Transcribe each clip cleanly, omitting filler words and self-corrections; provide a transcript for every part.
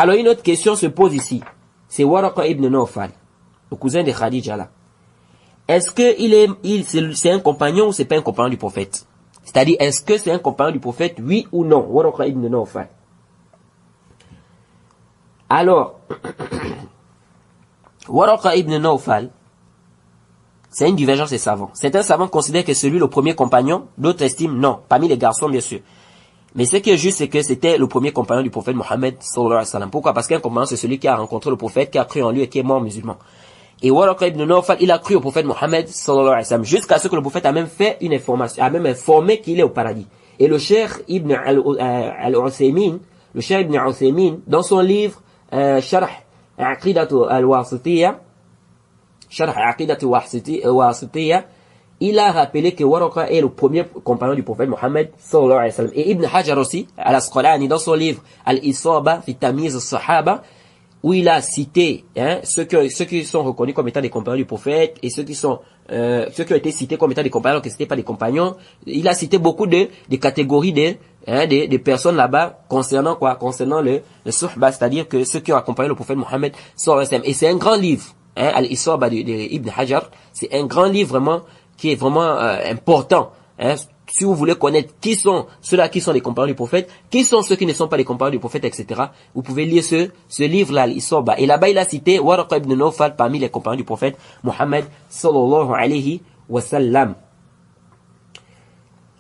Alors une autre question se pose ici. C'est Waraqa ibn Nawfal, le cousin de Khadija là. Est-ce que c'est un compagnon ou c'est pas un compagnon du prophète? C'est-à-dire, est-ce que c'est un compagnon du prophète, oui ou non? Waraqa ibn Nawfal. Alors, Waraqa ibn Nawfal, c'est une divergence des savants. Certains savants considèrent que c'est lui le premier compagnon, d'autres estiment non, parmi les garçons bien sûr. Mais ce qui est juste, c'est que c'était le premier compagnon du prophète Mohammed sallallahu alayhi wa sallam. Pourquoi? Parce qu'un compagnon, c'est celui qui a rencontré le prophète, qui a cru en lui et qui est mort musulman. Et Waraqa ibn Nawfal, il a cru au prophète Mohammed sallallahu alayhi wa sallam, jusqu'à ce que le prophète a même fait une information, a même informé qu'il est au paradis. Et le cheikh ibn al-Uthaymin, dans son livre, Sharh Aqidatu al-Wasitiyya, il a rappelé que Waraqa est le premier compagnon du prophète Mohammed sallallahu alayhi wa sallam. Et Ibn Hajar aussi, al-Asqalani, dans son livre Al-Isaba fi Tamyiz al-Sahaba, où il a cité ceux qui sont reconnus comme étant des compagnons du prophète et ceux qui ont été cités comme étant des compagnons qui n'étaient pas des compagnons. Il a cité beaucoup des catégories des personnes là-bas concernant le suhba, c'est-à-dire que ceux qui ont accompagné le prophète Mohammed sallallahu alayhi wa sallam. Et c'est un grand livre, Al-Isaba de Ibn Hajar, c'est un grand livre vraiment qui est vraiment important. Si vous voulez connaître qui sont ceux-là qui sont les compagnons du prophète, qui sont ceux qui ne sont pas les compagnons du prophète, etc. Vous pouvez lire ce livre-là, l'Isaba. Et là-bas, il a cité Waraqa ibn Nawfal parmi les compagnons du prophète Mohammed sallallahu alayhi wa sallam.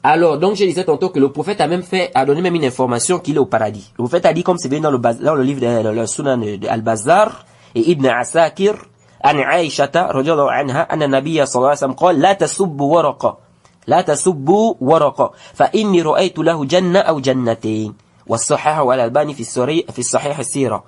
Alors, donc, je disais tantôt que le prophète a donné même une information qu'il est au paradis. Le prophète a dit, comme c'est bien dans le livre de le Sunan de Al-Bazar et Ibn Asakir, عن عائشة رضي الله عنها أن النبي صلى الله عليه وسلم قال لا تسبوا ورقة فإني رأيت له جنة أو جنتين والصحاح الألباني في الصحيح السيرة.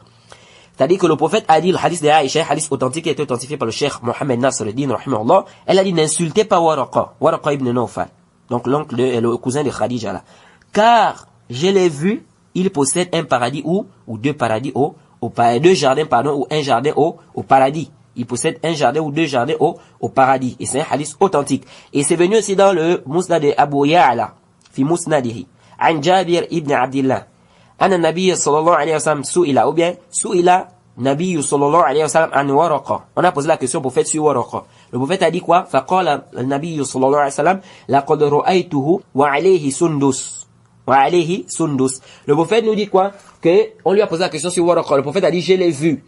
C'est-à-dire que le prophète a dit, le hadith de Aïcha, hadith authentique qui a été authentifié par le cheikh Mohammed Nasr al-Din rahimahullah, elle a dit n'insultez pas Waraqa ibn Nawfal, donc l'oncle le cousin de Khadija là, car je l'ai vu, il possède un paradis ou deux paradis deux jardins ou un jardin au paradis. Il possède un jardin ou deux jardins au paradis. Et c'est un hadith authentique. Et c'est venu aussi dans le Musnad de Abu Ya'la, fi Musnadihi. An Jabir ibn Abdillah. Anna Nabiy sallallahu alayhi wa sallam su'ila Nabiy sallallahu alayhi wa sallam an Waraqa. On a posé la question au prophète sur Waraqa. Le prophète a dit quoi? Faqala Nabiy sallallahu alayhi wa sallam, laqad ra'aytuhu wa alayhi sundus. Le prophète nous dit quoi? Que on lui a posé la question sur Waraqa. Le prophète a dit, je l'ai vu.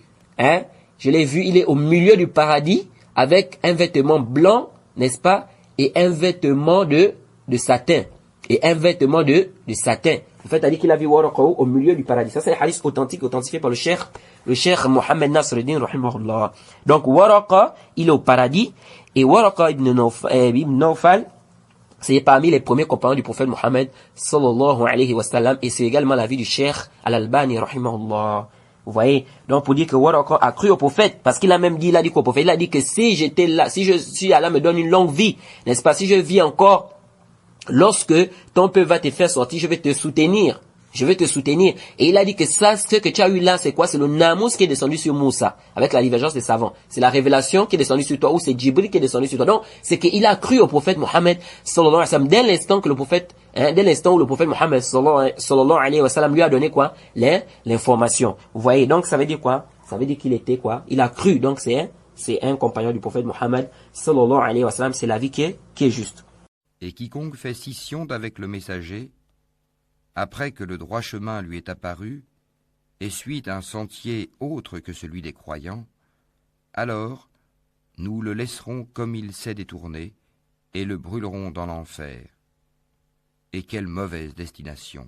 Je l'ai vu, il est au milieu du paradis avec un vêtement blanc, n'est-ce pas? Et un vêtement de satin. Le prophète a dit qu'il a vu Waraqa au milieu du paradis. Ça, c'est un hadith authentique, authentifié par le cheikh Mohammed Nasr al-Din rahimahullah. Donc, Waraqa, il est au paradis. Et Waraqa ibn Nawfal, c'est parmi les premiers compagnons du prophète Mohammed sallallahu alayhi wa sallam. Et c'est également la vie du cheikh Al-Albani rahimahullah. Vous voyez, donc pour dire que Waraqa a cru au prophète, parce qu'il a même dit, il a dit qu'au prophète, il a dit que si j'étais là, si Allah me donne une longue vie, n'est-ce pas, si je vis encore, lorsque ton peuple va te faire sortir, je vais te soutenir. Et il a dit que ça, ce que tu as eu là, c'est quoi? C'est le Namus qui est descendu sur Moussa, avec la divergence des savants. C'est la révélation qui est descendue sur toi, ou c'est Djibril qui est descendu sur toi. Donc, c'est qu'il a cru au prophète Mohammed sallallahu alayhi wa sallam, dès l'instant où le prophète Mohammed sallallahu alayhi wa sallam lui a donné quoi? L'information. Vous voyez, donc ça veut dire quoi? Ça veut dire qu'il était quoi? Il a cru, donc c'est un compagnon du prophète Mohammed sallallahu alayhi wa sallam, c'est la vie qui est juste. Et quiconque fait scission avec le messager, après que le droit chemin lui est apparu, et suit un sentier autre que celui des croyants, alors nous le laisserons comme il s'est détourné, et le brûlerons dans l'enfer. Et quelle mauvaise destination!